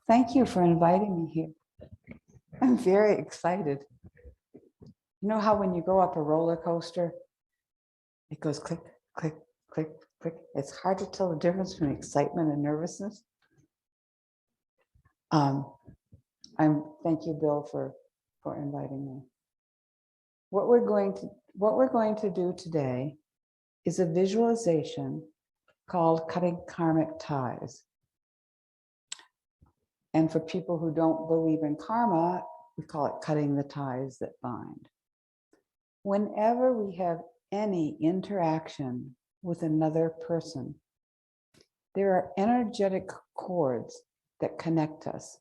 Thank you for inviting me here. I'm very excited. You know how when you go up a roller coaster, it goes click, click, click, click. It's hard to tell the difference between excitement and nervousness. Thank you, Bill, for inviting me. What we're going to do today is a visualization called cutting karmic ties. And for people who don't believe in karma, we call it cutting the ties that bind. Whenever we have any interaction with another person, there are energetic cords that connect us.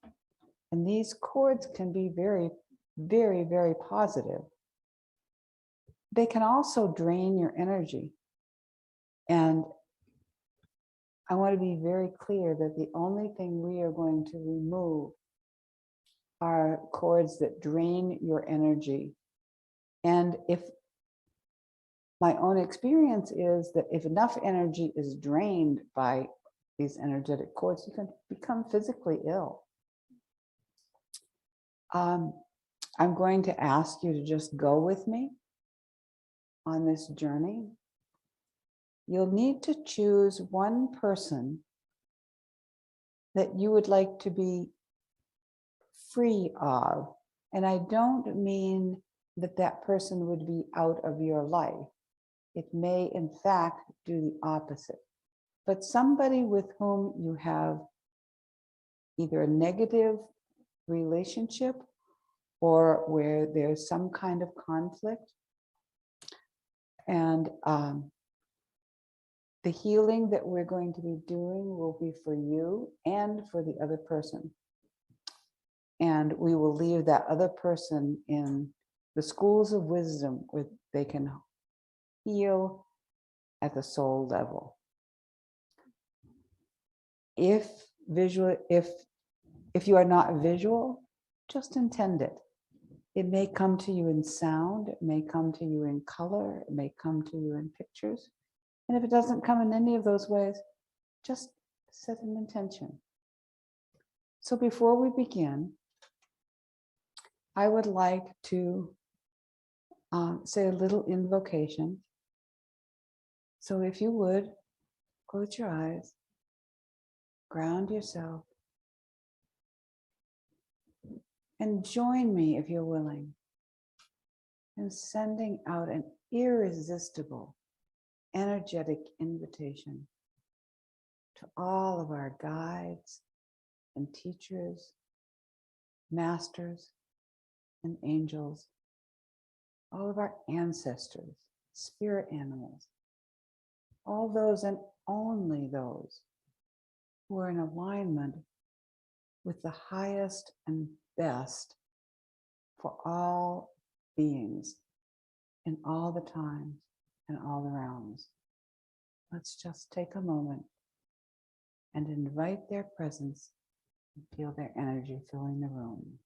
And these cords can be very, very, very positive. They can also drain your energy. And I want to be very clear that the only thing we are going to remove are cords that drain your energy. And if my own experience is that if enough energy is drained by these energetic cords, you can become physically ill. I'm going to ask you to just go with me on this journey. You'll need to choose one person that you would like to be free of. And I don't mean that that person would be out of your life. It may, in fact, do the opposite. But somebody with whom you have either a negative relationship or where there's some kind of conflict. And the healing that we're going to be doing will be for you and for the other person. And we will leave that other person in the schools of wisdom where they can heal at the soul level. If you are not visual, just intend it. It may come to you in sound, it may come to you in color, it may come to you in pictures. And if it doesn't come in any of those ways, just set an intention. So before we begin, I would like to say a little invocation. So if you would, close your eyes, ground yourself, and join me if you're willing in sending out an irresistible, energetic invitation to all of our guides and teachers, masters and angels, all of our ancestors, spirit animals, all those and only those who are in alignment with the highest and best for all beings in all the times and all the realms. Let's just take a moment and invite their presence and feel their energy filling the room.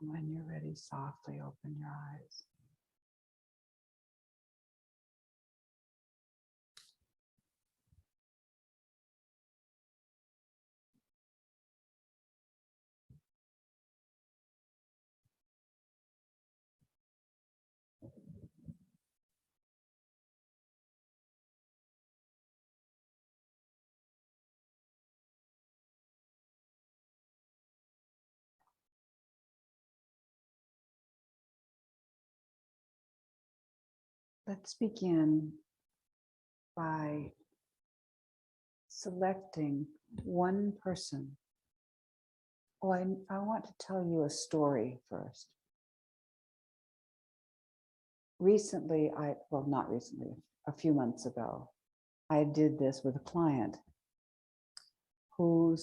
When you're ready, softly open your eyes. Let's begin by selecting one person. Oh, I want to tell you a story first. Recently, not recently, a few months ago, I did this with a client who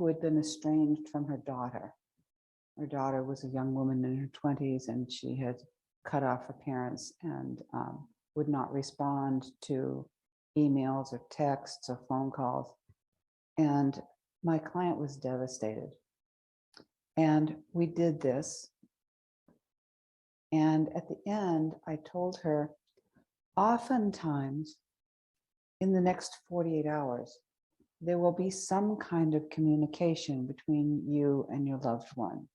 had been estranged from her daughter. Her daughter was a young woman in her 20s, and she had cut off her parents and would not respond to emails or texts or phone calls. And my client was devastated. And we did this. And at the end, I told her, oftentimes in the next 48 hours, there will be some kind of communication between you and your loved one.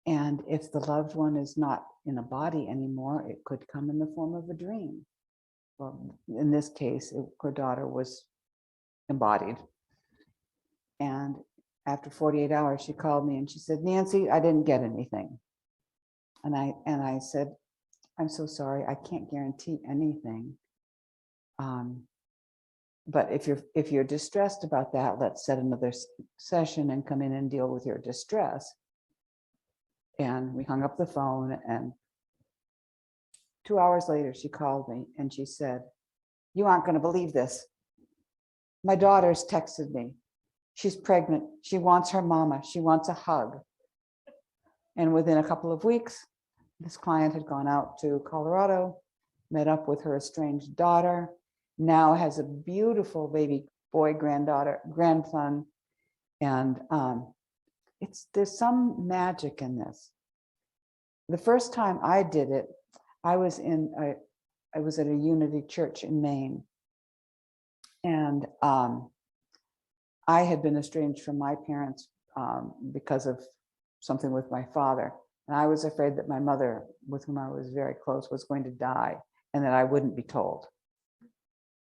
And if the loved one is not in a body anymore, it could come in the form of a dream. Well, in this case, her daughter was embodied. And after 48 hours, she called me and she said, Nancy, I didn't get anything. And I said, I'm so sorry, I can't guarantee anything. But if you're distressed about that, let's set another session and come in and deal with your distress. And we hung up the phone, and 2 hours later, she called me and she said, you aren't going to believe this. My daughter's texted me. She's pregnant. She wants her mama. She wants a hug. And within a couple of weeks, this client had gone out to Colorado, met up with her estranged daughter, now has a beautiful baby boy grandson. And there's some magic in this. The first time I did it, I was at a Unity church in Maine. And I had been estranged from my parents because of something with my father. And I was afraid that my mother, with whom I was very close, was going to die and that I wouldn't be told.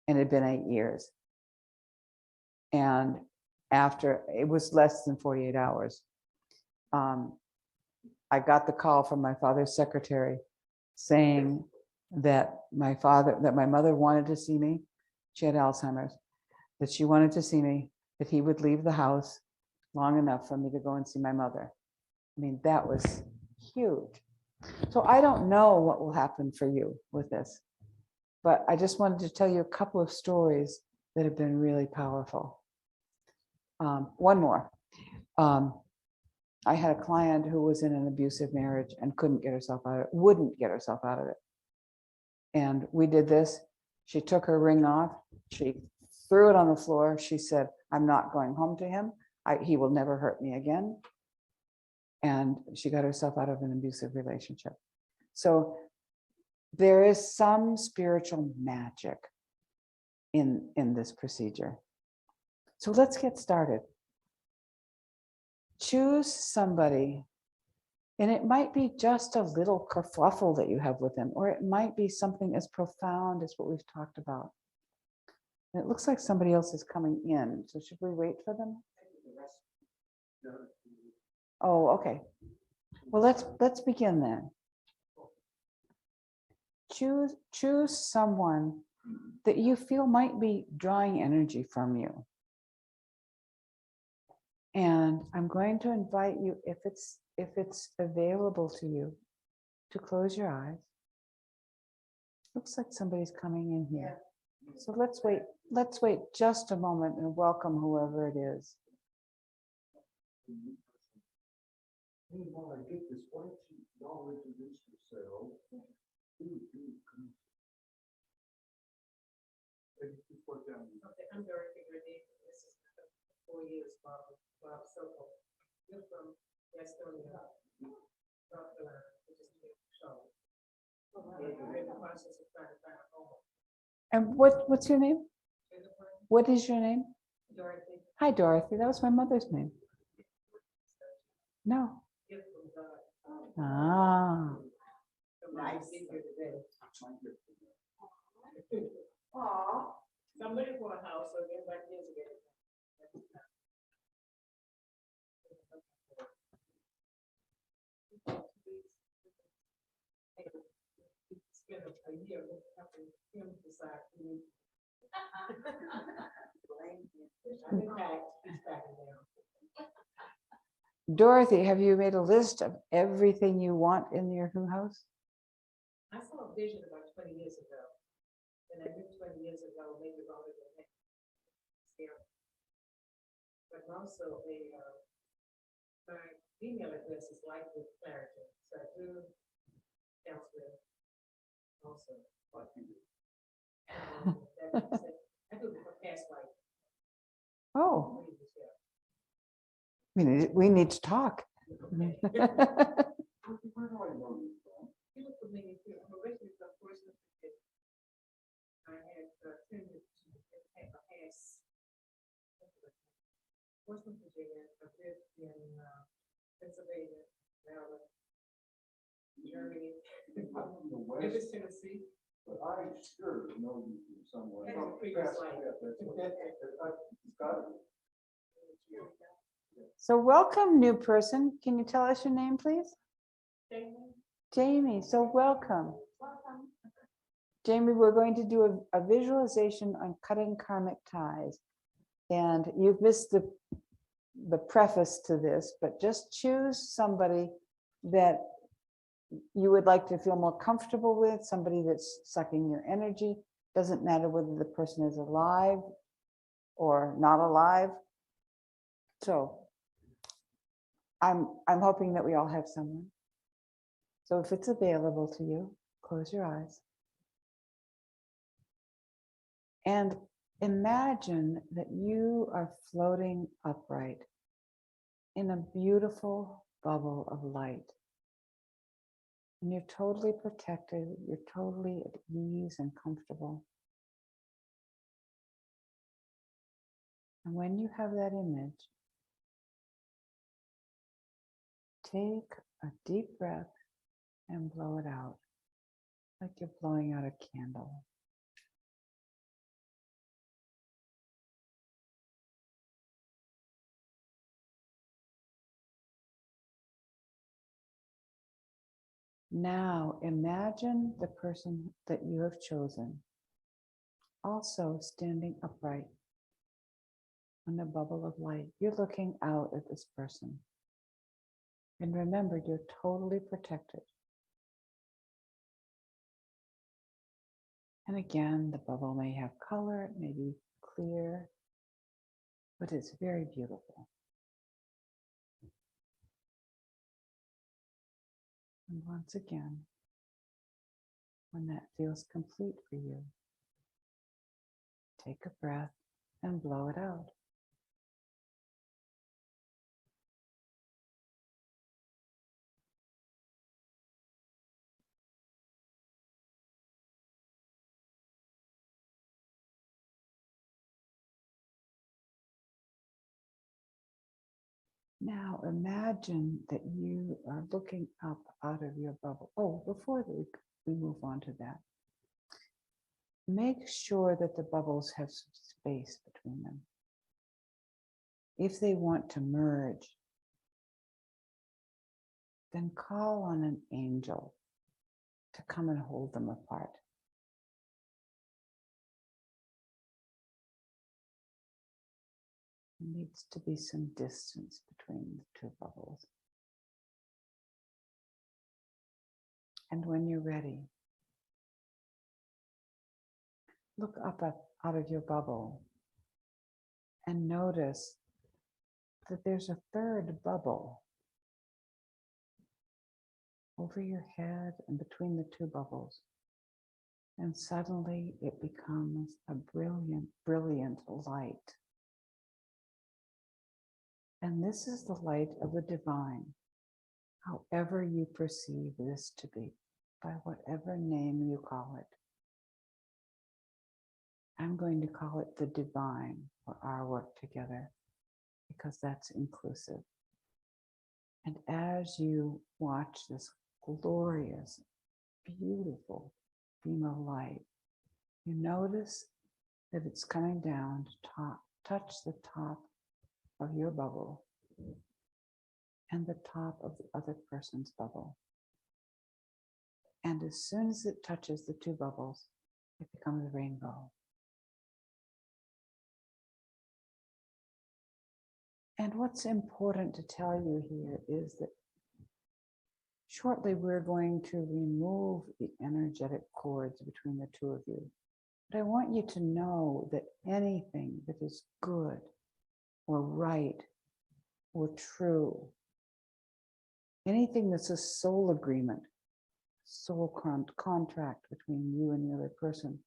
And it had been 8 years. And after, it was less than 48 hours, I got the call from my father's secretary saying that my mother wanted to see me. She had Alzheimer's, that she wanted to see me, that he would leave the house long enough for me to go and see my mother. I mean, that was huge. So I don't know what will happen for you with this, but I just wanted to tell you a couple of stories that have been really powerful. One more. I had a client who was in an abusive marriage and wouldn't get herself out of it. And we did this. She took her ring off. She threw it on the floor. She said, I'm not going home to him. He will never hurt me again. And she got herself out of an abusive relationship. So there is some spiritual magic in this procedure. So let's get started. Choose somebody, and it might be just a little kerfuffle that you have with them, or it might be something as profound as what we've talked about. And it looks like somebody else is coming in, so should we wait for them? Oh, okay. Well, let's begin then. Choose someone that you feel might be drawing energy from you. And I'm going to invite you, if it's available to you, to close your eyes. Looks like somebody's coming in here. So let's wait just a moment and welcome whoever it is. While I get this, why don't you all introduce yourselves? Okay, I'm Dorothy Grenade. This is 4 years, Bob Sokol. You're from Estonia, North Carolina, which is Charlotte. We're in the process of trying to find a home. And what's your name? What is your name? Dorothy. Hi, Dorothy. That was my mother's name. No. Ah. Nice. Aw. Somebody for a house, so everybody is again. Spend a year helping him decide who. I'm packed. He's packing down. Dorothy, have you made a list of everything you want in your new house? I saw a vision about 20 years ago, and I knew 20 years ago, maybe longer than that. But also my email address is Light with Clarity. So I do counseling also. Like you do. I do past life. Oh, readings, yeah. we need to talk. Okay. Where do I know you from? You look familiar too. I'm originally from Portsmouth, Virginia. I had attended a past Portsmouth, Virginia. I lived in Pennsylvania, Maryland, Germany, I'm from the Memphis, West, Tennessee. but I sure know you from somewhere. That is a previous Past life. that, that's what- it's gotta be. So welcome, new person. Can you tell us your name, please? Jamie. Jamie, so welcome. Welcome. Jamie, we're going to do a visualization on cutting karmic ties. And you've missed the preface to this, but just choose somebody that you would like to feel more comfortable with, somebody that's sucking your energy. Doesn't matter whether the person is alive or not alive. So I'm hoping that we all have someone. So if it's available to you, close your eyes. And imagine that you are floating upright in a beautiful bubble of light. And you're totally protected, you're totally at ease and comfortable. And when you have that image, take a deep breath and blow it out, like you're blowing out a candle. Now imagine the person that you have chosen also standing upright in a bubble of light. You're looking out at this person. And remember, you're totally protected. And again, the bubble may have color, it may be clear, but it's very beautiful. And once again, when that feels complete for you, take a breath and blow it out. Now imagine that you are looking up out of your bubble. Oh, before we move on to that, make sure that the bubbles have some space between them. If they want to merge, then call on an angel to come and hold them apart. There needs to be some distance between the two bubbles. And when you're ready, look up out of your bubble and notice that there's a third bubble over your head and between the two bubbles. And suddenly it becomes a brilliant, brilliant light. And this is the light of the divine, however you perceive this to be, by whatever name you call it. I'm going to call it the divine for our work together, because that's inclusive. And as you watch this glorious, beautiful beam of light, you notice that it's coming down to touch the top of your bubble and the top of the other person's bubble. And as soon as it touches the two bubbles, it becomes a rainbow. And what's important to tell you here is that shortly we're going to remove the energetic cords between the two of you. But I want you to know that anything that is good or right or true Anything that's a soul agreement, soul contract between you and the other person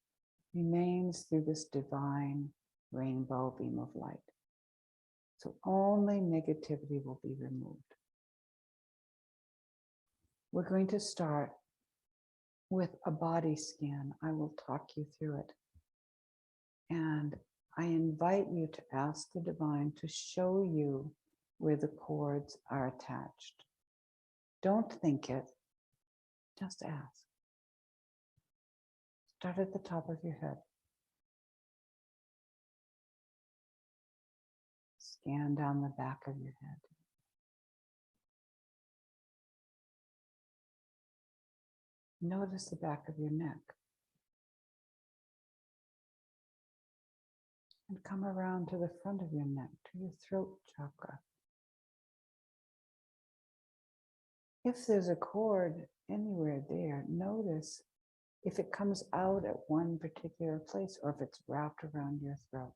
remains through this divine rainbow beam of light. So only negativity will be removed. We're going to start with a body scan. I will talk you through it. And I invite you to ask the divine to show you where the cords are attached. Don't think it, just ask. Start at the top of your head. Scan down the back of your head. Notice the back of your neck. And come around to the front of your neck, to your throat chakra. If there's a cord anywhere there, notice if it comes out at one particular place or if it's wrapped around your throat.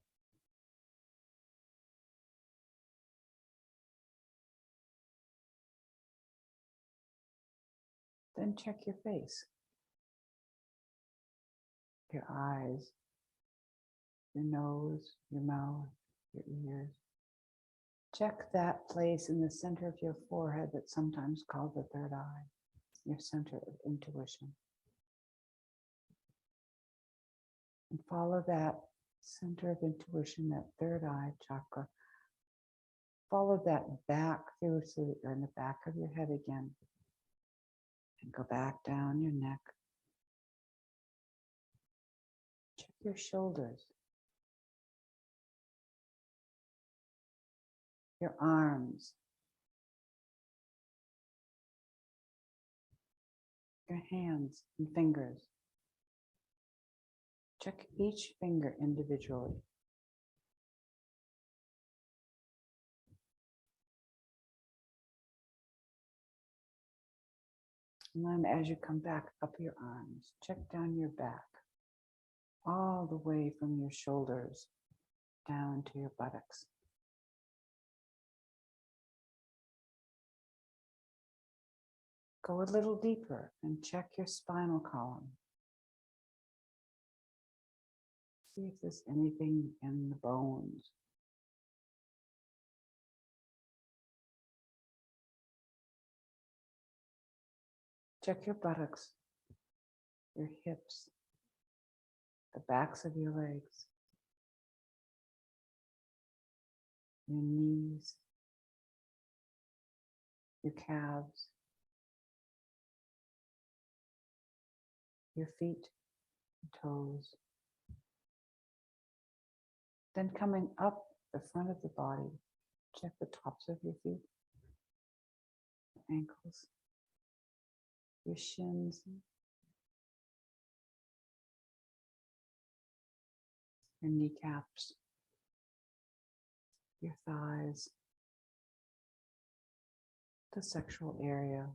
Then check your face, your eyes, your nose, your mouth, your ears. Check that place in the center of your forehead that's sometimes called the third eye, your center of intuition. And follow that center of intuition, that third eye chakra. Follow that back through so that you're in the back of your head again. And go back down your neck. Check your shoulders. Your arms. Your hands and fingers. Check each finger individually. And then as you come back up your arms, check down your back, all the way from your shoulders down to your buttocks. Go a little deeper and check your spinal column. See if there's anything in the bones. Check your buttocks, your hips, the backs of your legs, your knees, your calves, your feet and toes. Then coming up the front of the body, check the tops of your feet, your ankles, your shins, your kneecaps, your thighs, the sexual area,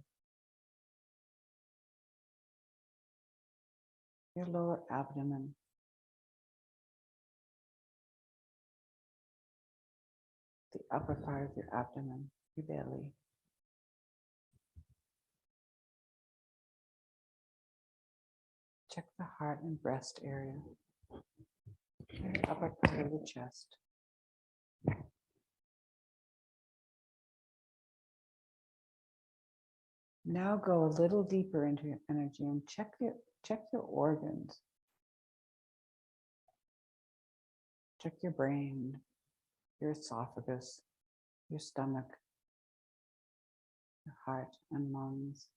your lower abdomen, the upper part of your abdomen, your belly. Check the heart and breast area, the upper part of the chest. Now go a little deeper into your energy and check your organs. Check your brain, your esophagus, your stomach, your heart and lungs,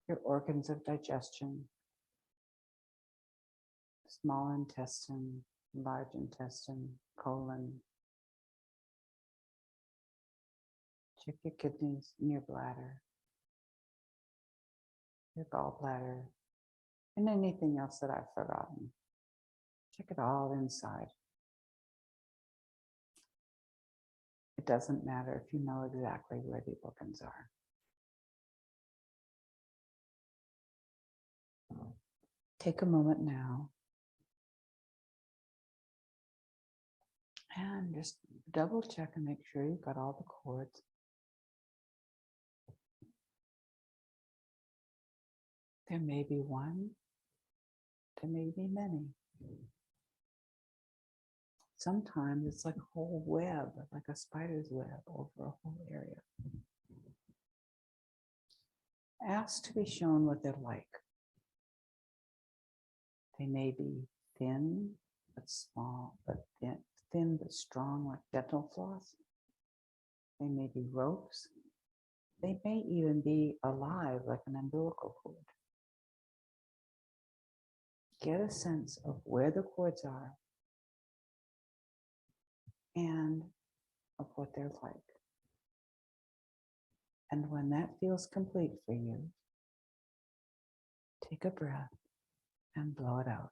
your organs of digestion, small intestine, large intestine, colon. Check your kidneys and your bladder, your gallbladder, and anything else that I've forgotten. Check it all inside. It doesn't matter if you know exactly where the organs are. Take a moment now and just double check and make sure you've got all the cords. There may be one, there may be many. Sometimes it's like a whole web, like a spider's web over a whole area. Ask to be shown what they're like. They may be thin, but small, but thin but strong, like dental floss. They may be ropes. They may even be alive, like an umbilical cord. Get a sense of where the cords are and of what they're like. And when that feels complete for you, take a breath and blow it out.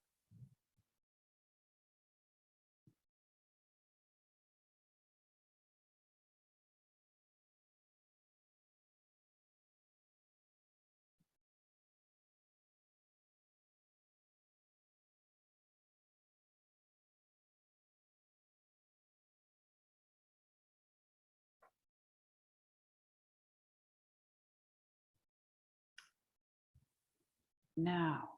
Now,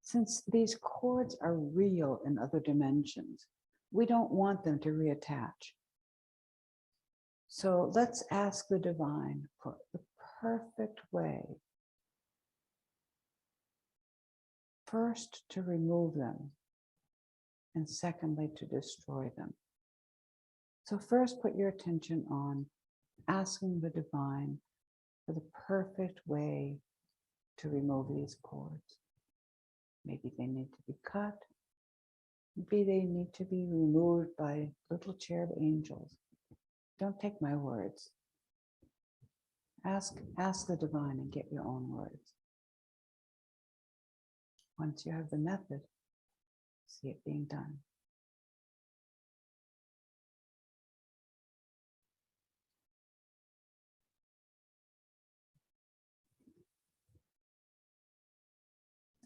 since these cords are real in other dimensions, we don't want them to reattach. So let's ask the divine for the perfect way, first to remove them, and secondly to destroy them. So first put your attention on asking the divine for the perfect way to remove these cords. Maybe they need to be cut. Maybe they need to be removed by little cherub angels. Don't take my words. Ask the divine and get your own words. Once you have the method, see it being done.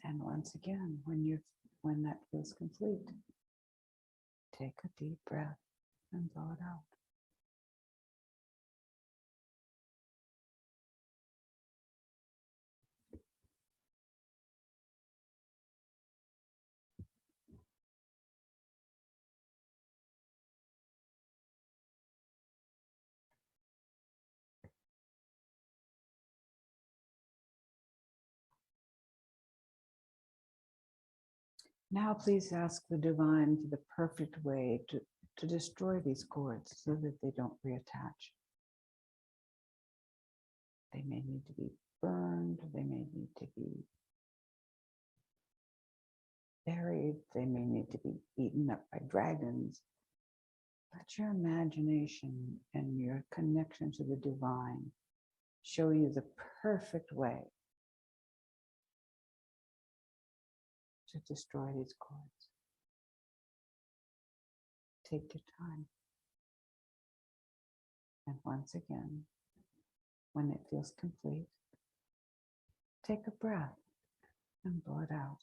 And once again, when that feels complete, take a deep breath and blow it out. Now please ask the divine for the perfect way to destroy these cords so that they don't reattach. They may need to be burned, they may need to be buried, they may need to be eaten up by dragons. Let your imagination and your connection to the divine show you the perfect way to destroy these cords. Take your time. And once again, when it feels complete, take a breath and blow it out.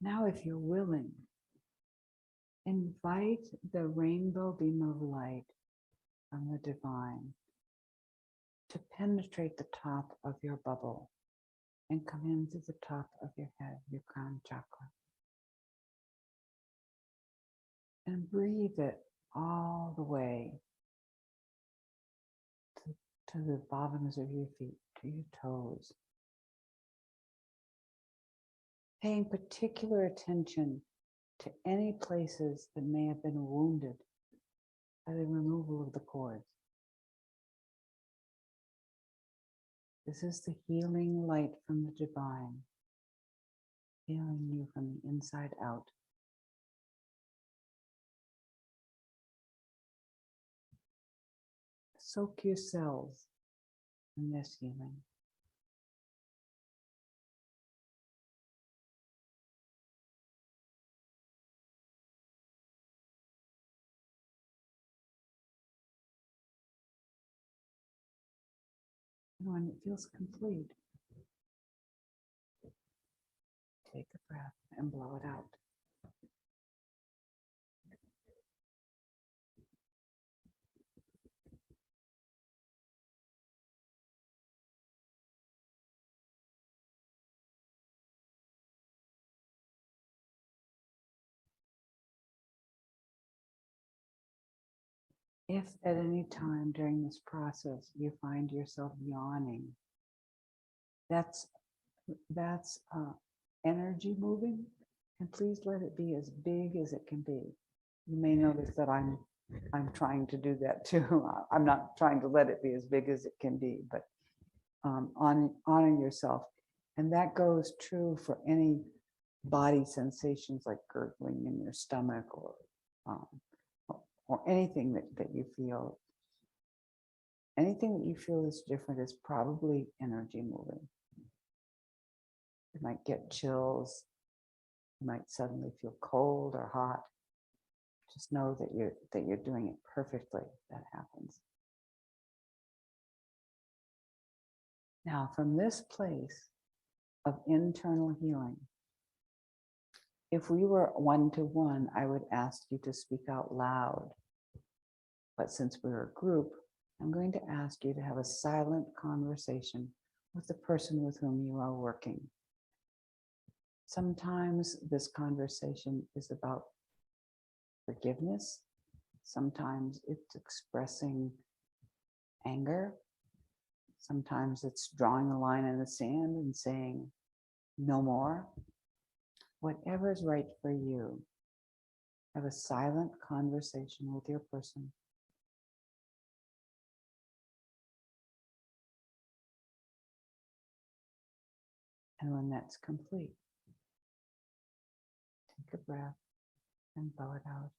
Now, if you're willing, invite the rainbow beam of light from the divine to penetrate the top of your bubble and come into the top of your head, your crown chakra. And breathe it all the way to the bottoms of your feet, to your toes. Paying particular attention to any places that may have been wounded by the removal of the cords. This is the healing light from the divine, healing you from the inside out. soak your cells in this healing. And when it feels complete, take a breath and blow it out. If at any time during this process you find yourself yawning, that's energy moving, and please let it be as big as it can be. You may notice that I'm trying to do that too. I'm not trying to let it be as big as it can be, but honor yourself, and that goes true for any body sensations like gurgling in your stomach or anything that you feel. Anything that you feel is different is probably energy moving. You might get chills. You might suddenly feel cold or hot. Just know that you're doing it perfectly. That happens. Now, from this place of internal healing, if we were one-to-one, I would ask you to speak out loud. But since we're a group, I'm going to ask you to have a silent conversation with the person with whom you are working. Sometimes this conversation is about forgiveness. Sometimes it's expressing anger. Sometimes it's drawing a line in the sand and saying, no more. Whatever is right for you, have a silent conversation with your person. And when that's complete, take a breath and blow it out.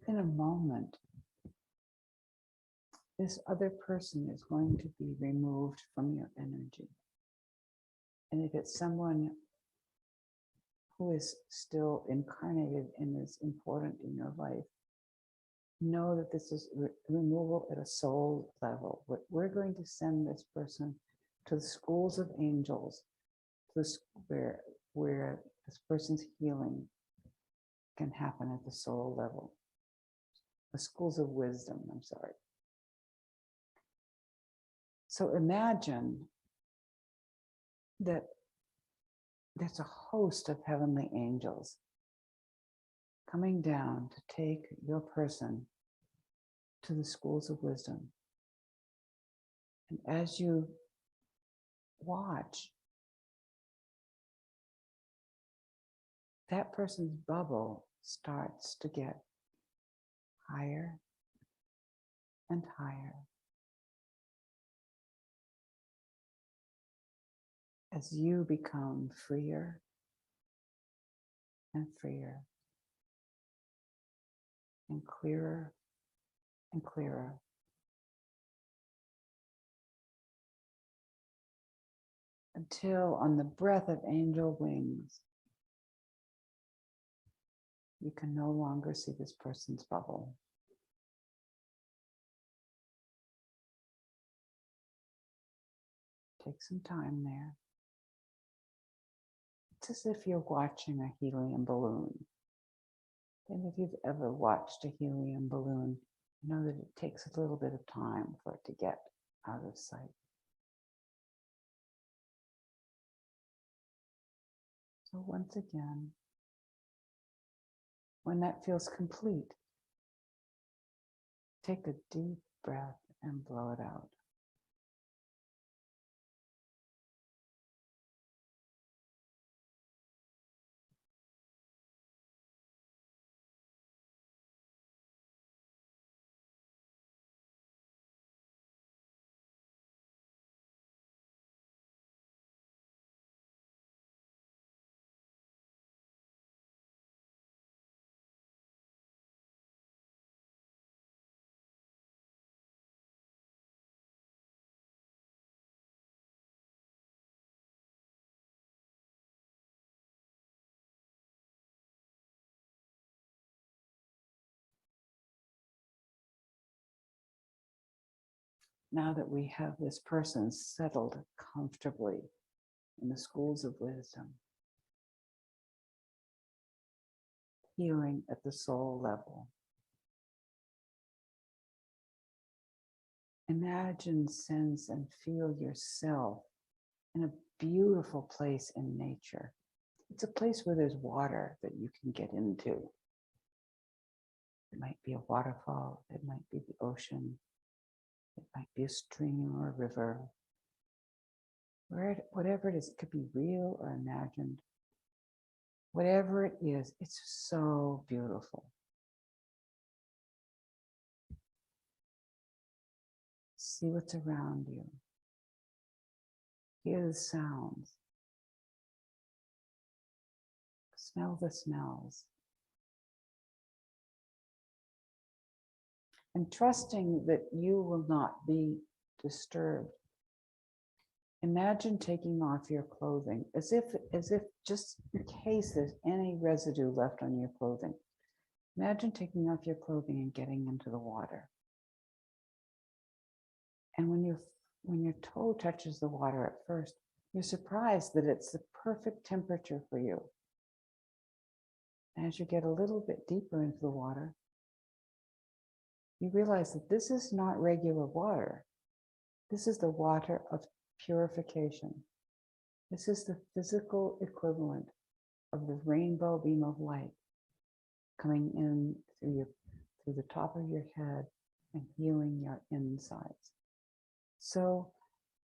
In a moment, this other person is going to be removed from your energy. And if it's someone who is still incarnated and is important in your life, know that this is removal at a soul level. We're going to send this person to the schools of angels, where this person's healing can happen at the soul level. The schools of wisdom, I'm sorry. So imagine that there's a host of heavenly angels coming down to take your person to the schools of wisdom. And as you watch, that person's bubble starts to get higher and higher as you become freer and freer and clearer and clearer. Until on the breath of angel wings, you can no longer see this person's bubble. Take some time there. It's as if you're watching a helium balloon. And if you've ever watched a helium balloon, you know that it takes a little bit of time for it to get out of sight. So once again, when that feels complete, take a deep breath and blow it out. Now that we have this person settled comfortably in the schools of wisdom, healing at the soul level, imagine, sense, and feel yourself in a beautiful place in nature. It's a place where there's water that you can get into. It might be a waterfall, it might be the ocean, it might be a stream or a river. Whatever it is, it could be real or imagined. Whatever it is, it's so beautiful. See what's around you. Hear the sounds. Smell the smells. And trusting that you will not be disturbed. Imagine taking off your clothing as if just in case there's any residue left on your clothing. Imagine taking off your clothing and getting into the water. And when your toe touches the water at first, you're surprised that it's the perfect temperature for you. As you get a little bit deeper into the water, you realize that this is not regular water. This is the water of purification. This is the physical equivalent of the rainbow beam of light coming in through the top of your head and healing your insides. So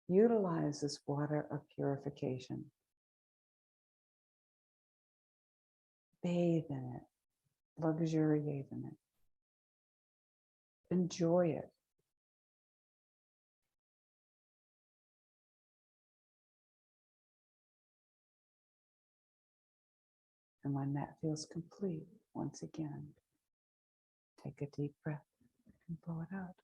utilize this water of purification. Bathe in it. Luxuriate in it. Enjoy it. And when that feels complete, once again, take a deep breath and blow it out.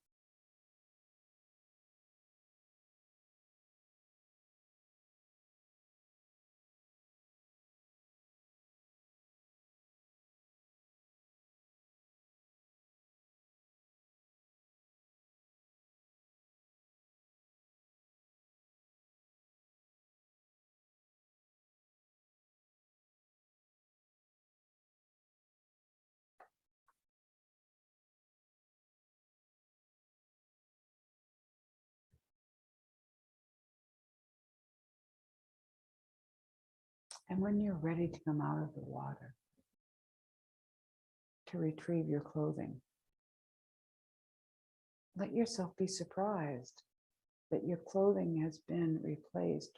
And when you're ready to come out of the water, to retrieve your clothing, let yourself be surprised that your clothing has been replaced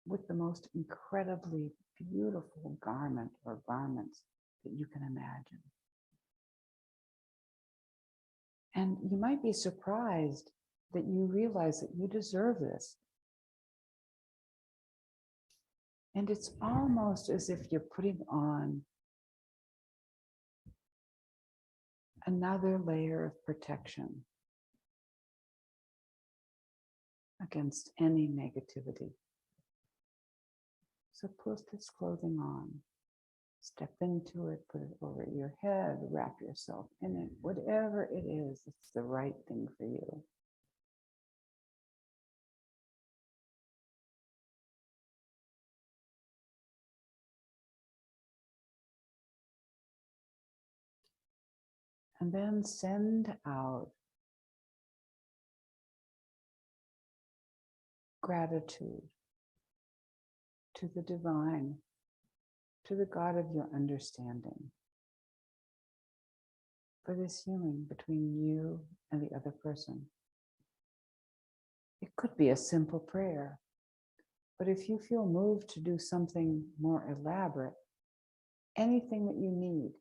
with the most incredibly beautiful garment or garments that you can imagine. And you might be surprised that you realize that you deserve this. And it's almost as if you're putting on another layer of protection against any negativity. So put this clothing on, step into it, put it over your head, wrap yourself in it, whatever it is, it's the right thing for you. And then send out gratitude to the divine to the God of your understanding for this healing between you and the other person. It could be a simple prayer, but if you feel moved to do something more elaborate, anything that you need,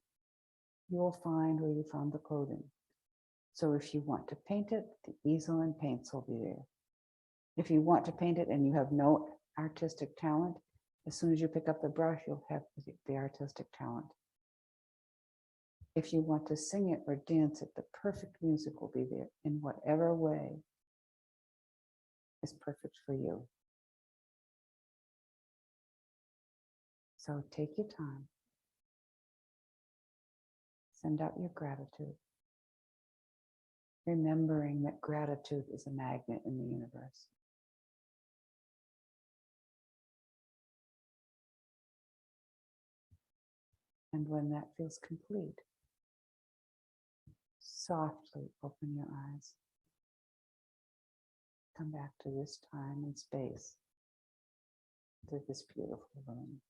you will find where you found the clothing. So if you want to paint it, the easel and paints will be there. If you want to paint it and you have no artistic talent, as soon as you pick up the brush, you'll have the artistic talent. If you want to sing it or dance it, the perfect music will be there in whatever way is perfect for you. So take your time. Send out your gratitude, remembering that gratitude is a magnet in the universe. And when that feels complete, softly open your eyes. Come back to this time and space, to this beautiful room.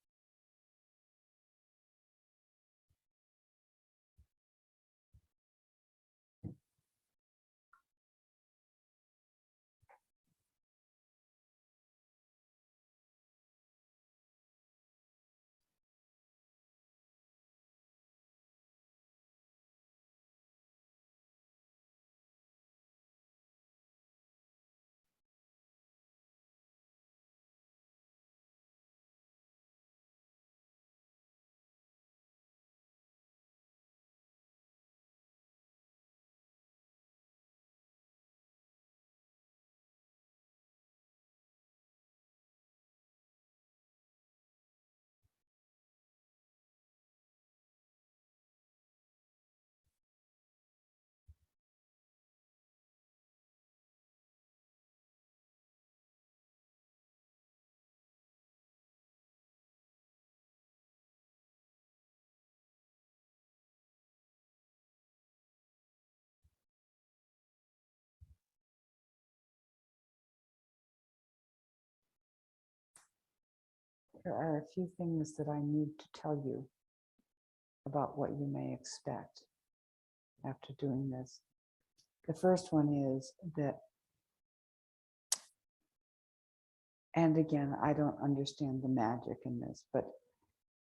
There are a few things that I need to tell you about what you may expect after doing this. The first one is that, and again, I don't understand the magic in this, but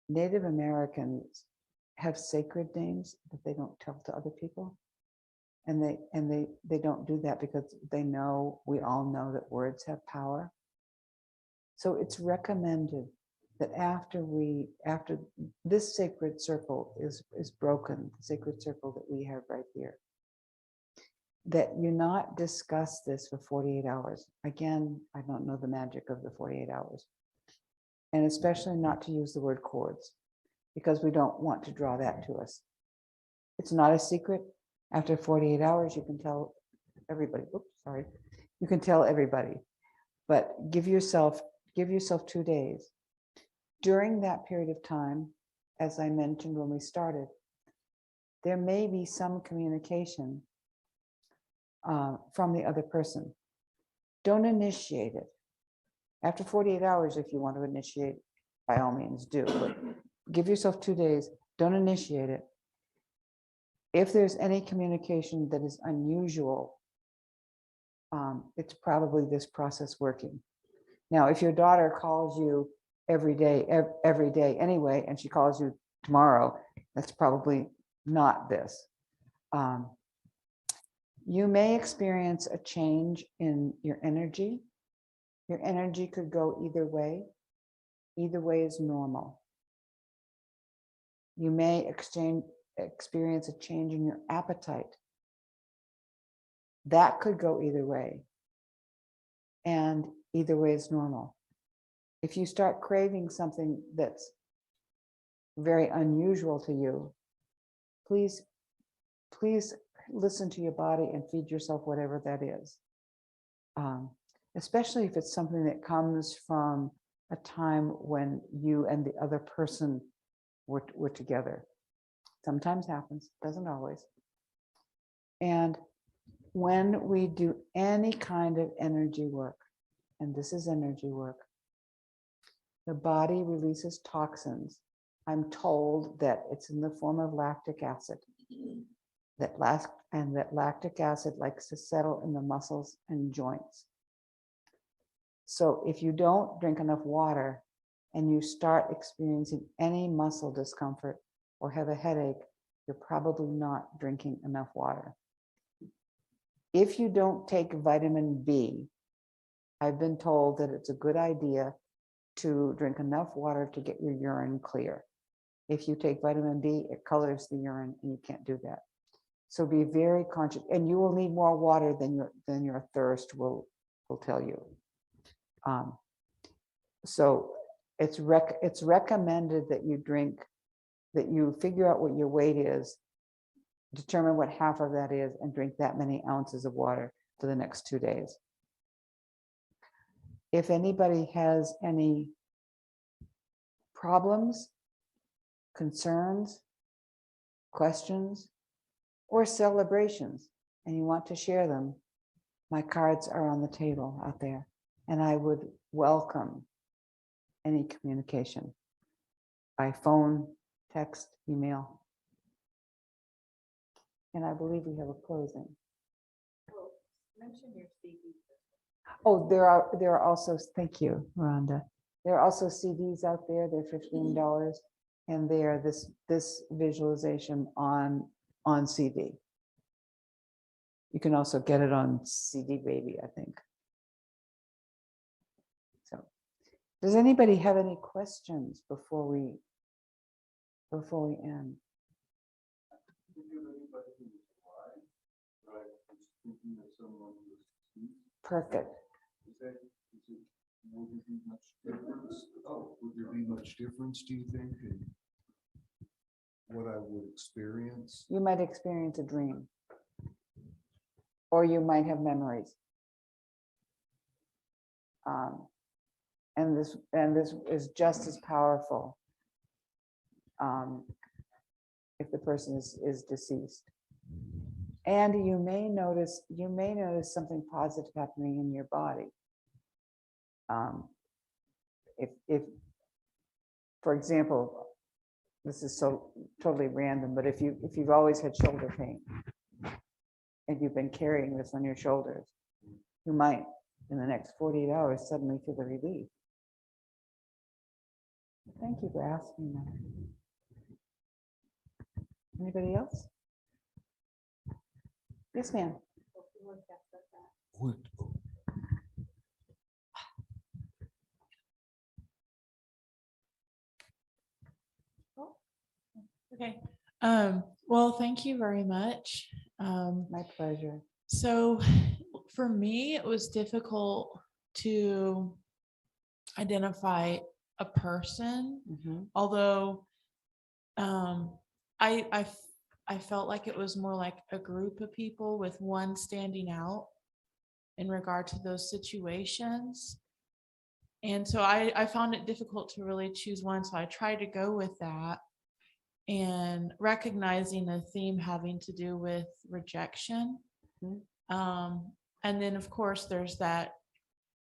Native Americans have sacred names that they don't tell to other people. And they don't do that because they know, we all know that words have power. So it's recommended that after this sacred circle is broken, the sacred circle that we have right here, that you not discuss this for 48 hours. Again, I don't know the magic of the 48 hours. And especially not to use the word cords, because we don't want to draw that to us. It's not a secret. After 48 hours, you can tell everybody. Oops, sorry. You can tell everybody, but give yourself 2 days. During that period of time, as I mentioned when we started, there may be some communication from the other person. Don't initiate it. After 48 hours, if you want to initiate, by all means do, but give yourself 2 days. Don't initiate it. If there's any communication that is unusual, it's probably this process working. Now, if your daughter calls you every day anyway, and she calls you tomorrow, that's probably not this. You may experience a change in your energy. Your energy could go either way. Either way is normal. You may experience a change in your appetite. That could go either way. And either way is normal. If you start craving something that's very unusual to you, please listen to your body and feed yourself whatever that is. Especially if it's something that comes from a time when you and the other person were together. Sometimes happens, doesn't always. And when we do any kind of energy work, and this is energy work, the body releases toxins I'm told that it's in the form of lactic acid. That lactic acid likes to settle in the muscles and joints. So if you don't drink enough water and you start experiencing any muscle discomfort or have a headache, you're probably not drinking enough water. If you don't take vitamin B, I've been told that it's a good idea to drink enough water to get your urine clear. If you take vitamin B, it colors the urine and you can't do that. So be very conscious, and you will need more water than your thirst will tell you. So it's recommended that you drink, that you figure out what your weight is, determine what half of that is, and drink that many ounces of water for the next 2 days. If anybody has any problems, concerns, questions, or celebrations, and you want to share them, my cards are on the table out there, and I would welcome any communication by phone, text, email. And I believe we have a closing. Well, mention your CD. Oh, there are also, thank you, Rhonda. There are also CDs out there. They're $15, and they are this visualization on CD. You can also get it on CD Baby, I think. So, does anybody have any questions before we end? Did you have anybody who was alive? Right, I was thinking of someone who was deceased. Perfect. Would there be much difference? Oh, would there be much difference, do you think, in what I would experience? You might experience a dream, or you might have memories. And this is just as powerful if the person is deceased. And you may notice something positive happening in your body. If, for example, this is so totally random, but if you've always had shoulder pain and you've been carrying this on your shoulders, you might, in the next 48 hours, suddenly feel the relief. Thank you for asking that. Anybody else? Yes, ma'am. Would, Okay. Well, thank you very much. My pleasure. So for me, it was difficult to identify a person, although I felt like it was more like a group of people with one standing out in regard to those situations. And so I found it difficult to really choose one. So I tried to go with that, and recognizing a theme having to do with rejection. And then of course there's that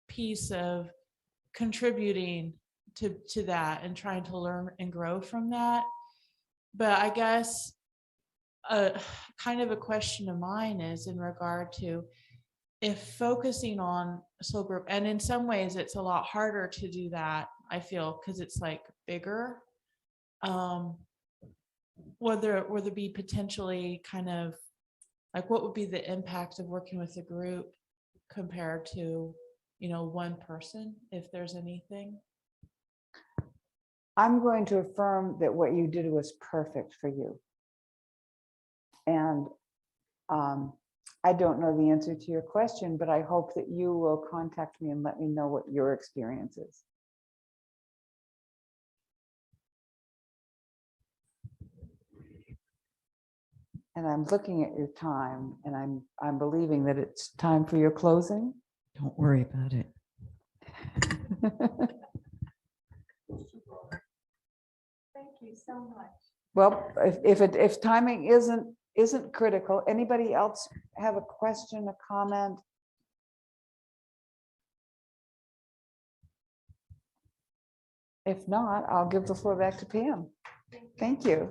piece of contributing to that and trying to learn and grow from that. But I guess kind of a question of mine is in regard to if focusing on a soul group, and in some ways it's a lot harder to do that, I feel, because it's like bigger. Would there be potentially kind of like, what would be the impact of working with a group compared to, one person, if there's anything? I'm going to affirm that what you did was perfect for you. And I don't know the answer to your question, but I hope that you will contact me and let me know what your experience is. And I'm looking at your time, and I'm believing that it's time for your closing. Don't worry about it. Thank you so much. Well, if timing isn't critical, anybody else have a question, a comment? If not, I'll give the floor back to Pam. Thank you.